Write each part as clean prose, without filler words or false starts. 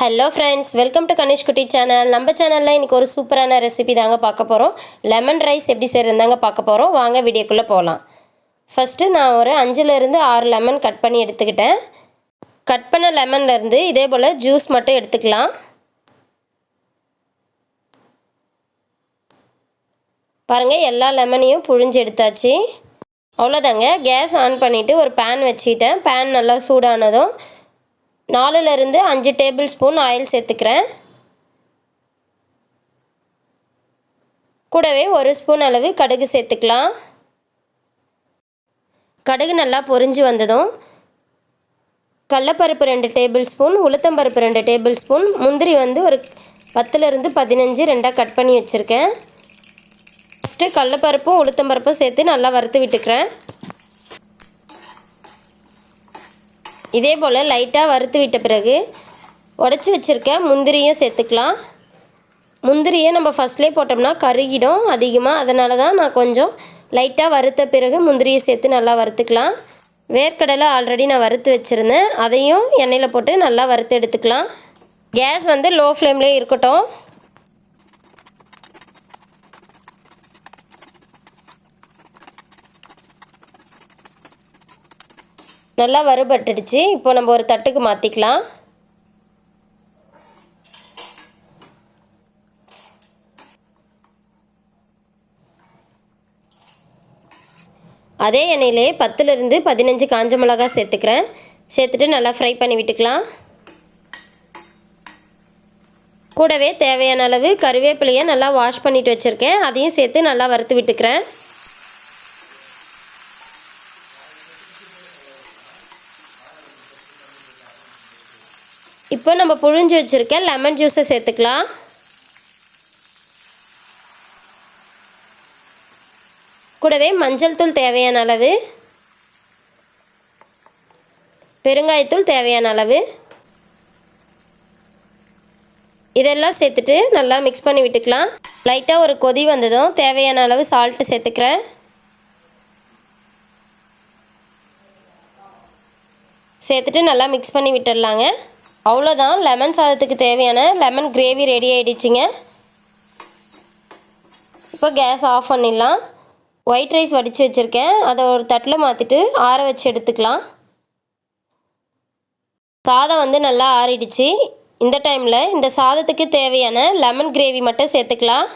Hello friends, welcome to Kanish Kutty channel. நம்ம சேனல்ல இன்னைக்கு ஒரு சூப்பரான ரெசிபி தாங்க பார்க்க போறோம். லெமன் ரைஸ் எப்படி செய்யறதுன்னு பார்க்க போறோம். வாங்க வீடியோக்குள்ள போலாம். ஃபர்ஸ்ட் நான் ஒரு 5 ல இருந்து 6 லெமன் கட் பண்ணி எடுத்துக்கிட்டேன். கட் பண்ண லெமன்ல இருந்து இதே போல ஜூஸ் மட்டும் எடுத்துக்கலாம். பாருங்க எல்லா லெமனையும் புழிஞ்சு எடுத்தாச்சு. அவ்வளவுதாங்க. கேஸ் ஆன் பண்ணிட்டு ஒரு pan வச்சிட்டேன். pan நல்லா சூடானதும் 4 ல இருந்து 5 டேபிள் ஸ்பூன் ஆயில் சேர்த்துக்கிறேன். கூடவே 1 ஸ்பூன் அளவு கடுகு சேர்த்துக்கலாம். கடுகு நல்லா பொரிஞ்சு வந்ததும் கடலைப்பருப்பு 2 டேபிள் ஸ்பூன், உளுத்தம்பருப்பு 2 டேபிள் ஸ்பூன், முந்திரி வந்து ஒரு 10 ல இருந்து 15 ரெண்டா கட் பண்ணி வச்சிருக்கேன். ஃபர்ஸ்ட் கடலைப்பருப்பும் உளுத்தம்பருப்பும் சேர்த்து நல்லா வறுத்து விட்டுக்கிறேன். இதே போல் லைட்டாக வறுத்து விட்ட பிறகு உடச்சி வச்சுருக்க முந்திரியும் சேர்த்துக்கலாம். முந்திரியை நம்ம ஃபஸ்ட்லேயே போட்டோம்னா கருகிடும் அதிகமாக, அதனால தான் நான் கொஞ்சம் லைட்டாக வறுத்த பிறகு முந்திரியை சேர்த்து நல்லா வறுத்துக்கலாம். வேர்க்கடலை ஆல்ரெடி நான் வறுத்து வச்சுருந்தேன், அதையும் எண்ணெயில் போட்டு நல்லா வறுத்து எடுத்துக்கலாம். கேஸ் வந்து லோ ஃப்ளேம்லேயே இருக்கட்டும். நல்லா வறுபட்டுடுச்சு. இப்போ நம்ம ஒரு தட்டுக்கு மாற்றிக்கலாம். அதே எண்ணெயிலே 10 ல இருந்து 15 காஞ்ச மிளகாய் சேர்த்துக்கிறேன். சேர்த்துட்டு நல்லா ஃப்ரை பண்ணி விட்டுக்கலாம். கூடவே தேவையான அளவு கருவேப்பிலையை நல்லா வாஷ் பண்ணிட்டு வச்சுருக்கேன், அதையும் சேர்த்து நல்லா வறுத்து விட்டுக்கிறேன். இப்போ நம்ம புழிஞ்சு வச்சுருக்க லெமன் ஜூஸை சேர்த்துக்கலாம். கூடவே மஞ்சள் தூள் தேவையான அளவு, பெருங்காயத்தூள் தேவையான அளவு, இதெல்லாம் சேர்த்துட்டு நல்லா மிக்ஸ் பண்ணி விட்டுக்கலாம். லைட்டாக ஒரு கொதி வந்ததும் தேவையான அளவு சால்ட்டு சேர்த்துக்கிறேன். சேர்த்துட்டு நல்லா மிக்ஸ் பண்ணி விட்டுடலாங்க. அவ்வளோதான், லெமன் சாதத்துக்கு தேவையான லெமன் கிரேவி ரெடி ஆகிடுச்சிங்க. இப்போ கேஸ் ஆஃப் பண்ணிடலாம். ஒயிட் ரைஸ் வடித்து வச்சுருக்கேன், அதை ஒரு தட்டில் மாற்றிட்டு ஆற வச்சு எடுத்துக்கலாம். சாதம் வந்து நல்லா ஆறிடுச்சு. இந்த டைமில் இந்த சாதத்துக்கு தேவையான லெமன் கிரேவி மட்டும் சேர்த்துக்கலாம்.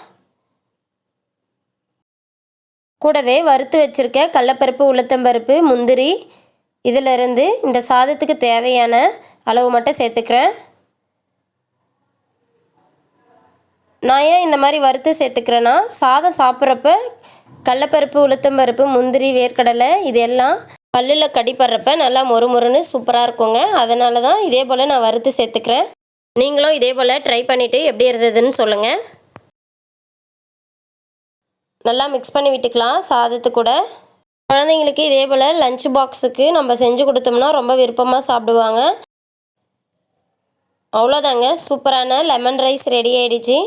கூடவே வறுத்து வச்சுருக்க கடலைப்பருப்பு, உளுத்தம்பருப்பு, முந்திரி இதிலிருந்து இந்த சாதத்துக்கு தேவையான அளவு மட்டும் சேர்த்துக்கிறேன். நான் ஏன் இந்த மாதிரி வறுத்து சேர்த்துக்கிறேன்னா, சாதம் சாப்பிட்றப்ப கடலைப்பருப்பு, உளுத்தம்பருப்பு, முந்திரி, வேர்க்கடலை இது எல்லாம் பல்லில் கடிப்படுறப்ப நல்லா மொறுமொறுன்னு சூப்பராக இருக்குங்க. அதனால தான் இதே போல் நான் வறுத்து சேர்த்துக்கிறேன். நீங்களும் இதே போல் ட்ரை பண்ணிவிட்டு எப்படி இருந்ததுன்னு சொல்லுங்கள். நல்லா மிக்ஸ் பண்ணி விட்டுக்கலாம் சாதத்து கூட. குழந்தைங்களுக்கு இதே போல் லஞ்ச் பாக்ஸுக்கு நம்ம செஞ்சு கொடுத்தோம்னா ரொம்ப விருப்பமாக சாப்பிடுவாங்க. அவ்வளோதாங்க, சூப்பரான லெமன் ரைஸ் ரெடி ஆகிடுச்சு.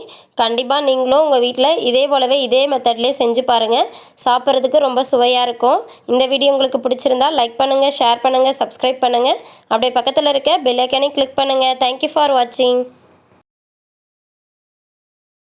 கண்டிப்பாக நீங்களும் உங்கள் வீட்டில் இதே போலவே இதே மெத்தட்லேயே செஞ்சு பாருங்கள். சாப்பிட்றதுக்கு ரொம்ப சுவையாக இருக்கும். இந்த வீடியோ உங்களுக்கு பிடிச்சிருந்தா லைக் பண்ணுங்கள், ஷேர் பண்ணுங்கள், சப்ஸ்கிரைப் பண்ணுங்கள். அப்படியே பக்கத்தில் இருக்க பெல் ஐக்கானை கிளிக் பண்ணுங்கள். தேங்க்யூ ஃபார் வாட்சிங்.